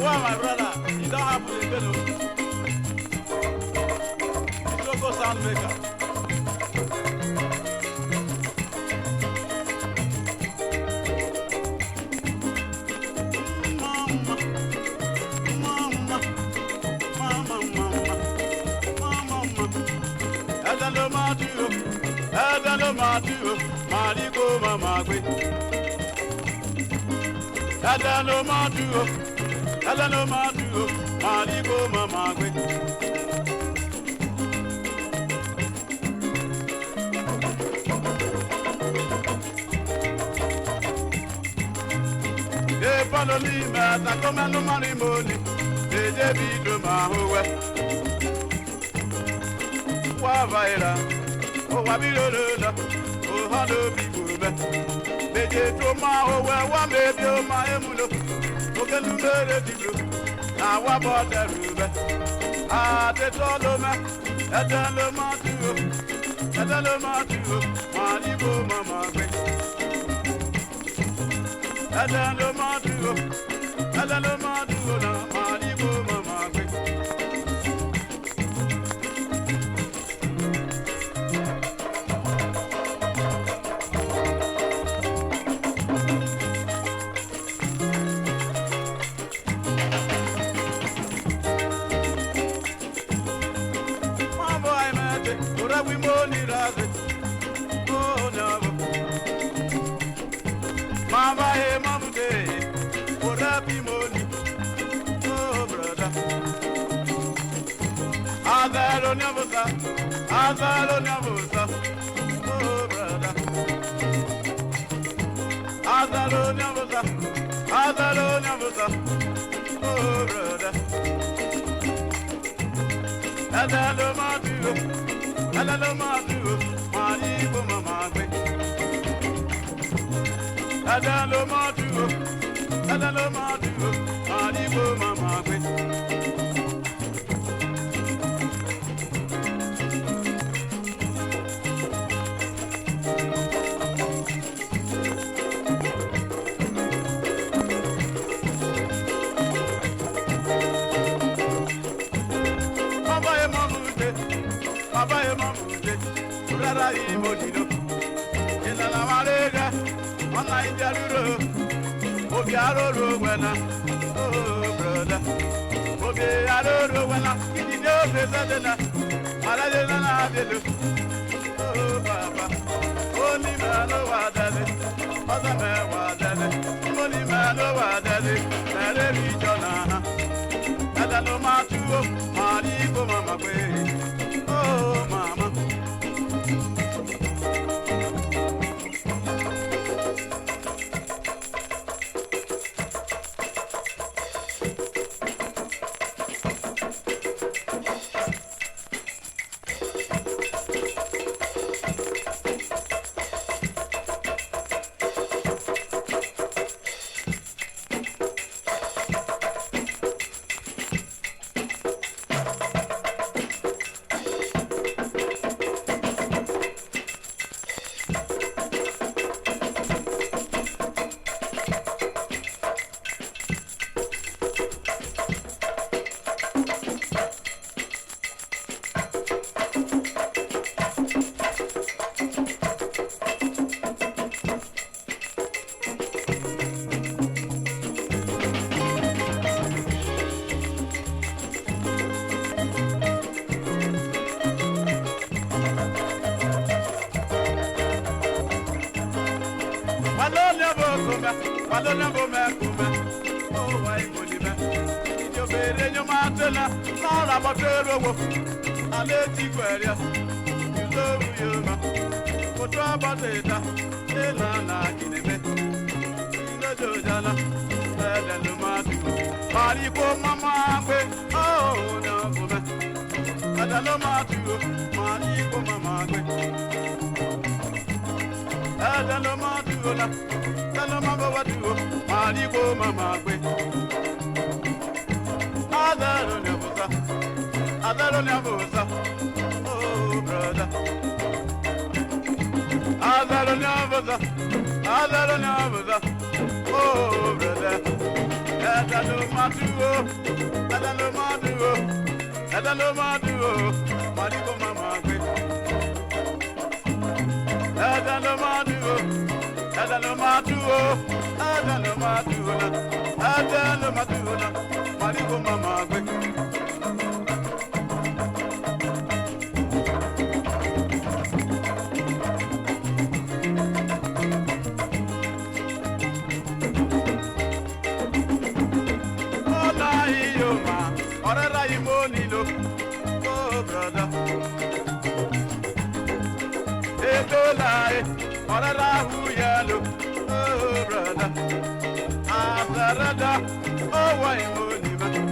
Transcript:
Well, my brother, you don't have to be Isoko sound maker. Matuwo, Mariko Mamagwe. Adano Matuwo, Mariko Mamagwe. They follow me, but I come and no money money. They be to my home. Wavaira. Oh, Wabilona, oh, Hado Bigube. They did to my own, one baby, oh, my emulo. Okay, you made it, you. Now, what about the river? Ah, the Toloma, at the Lomatu, at the Lomatu, Maribo, Mamma, at the Lomatu, at the Lomatu, Maribo, Mamma. We money raze, oh no. Mama hey mama day, for happy money, oh brother. Azaro nyabusa, oh brother. Azaro nyabusa, oh brother. Azaro matuwo. Adalo Matuwo, Maribo Mamagwe. Adalo Matuwo, Maribo Mamagwe. Rara imodino, ina la marega, ona injaruro, obiaroro wena, oh brother, obiaroro wena, kini no pesadena, alayena na delu, oh baba, oni mano wadale, oza me wadale, oni mano wadale, mere bijona, adalo Matuwo, Maribo Mamagwe, oh mama. Malona bome kume, oh wai molime. Ijo bere nyo matela, na la batero wo. Ale ti kweria, yuzo uyoma. Kotwa bateta, ela na kineme. Ino jojala, ela no matu. Mari ko mama kwe, oh no kume. Ada no matu, mari ko mama kwe. Ada no matu la. Tell mama what you Maribo Mamagwe. Adalo Nyabusa, oh brother. Adalo Nyabusa, oh brother. Adalo Matuwo, Adalo Matuwo, Adalo Matuwo, Mariko Mama Gwe. Adalo Matuwo, Adalo Matuwo, Adalo Matuwo, Adalo Matuwo, Mariko Mama Gwe. Oh, brother. Etola, orara hu yalo. Oh, brother. Azarada, oh, why money, man.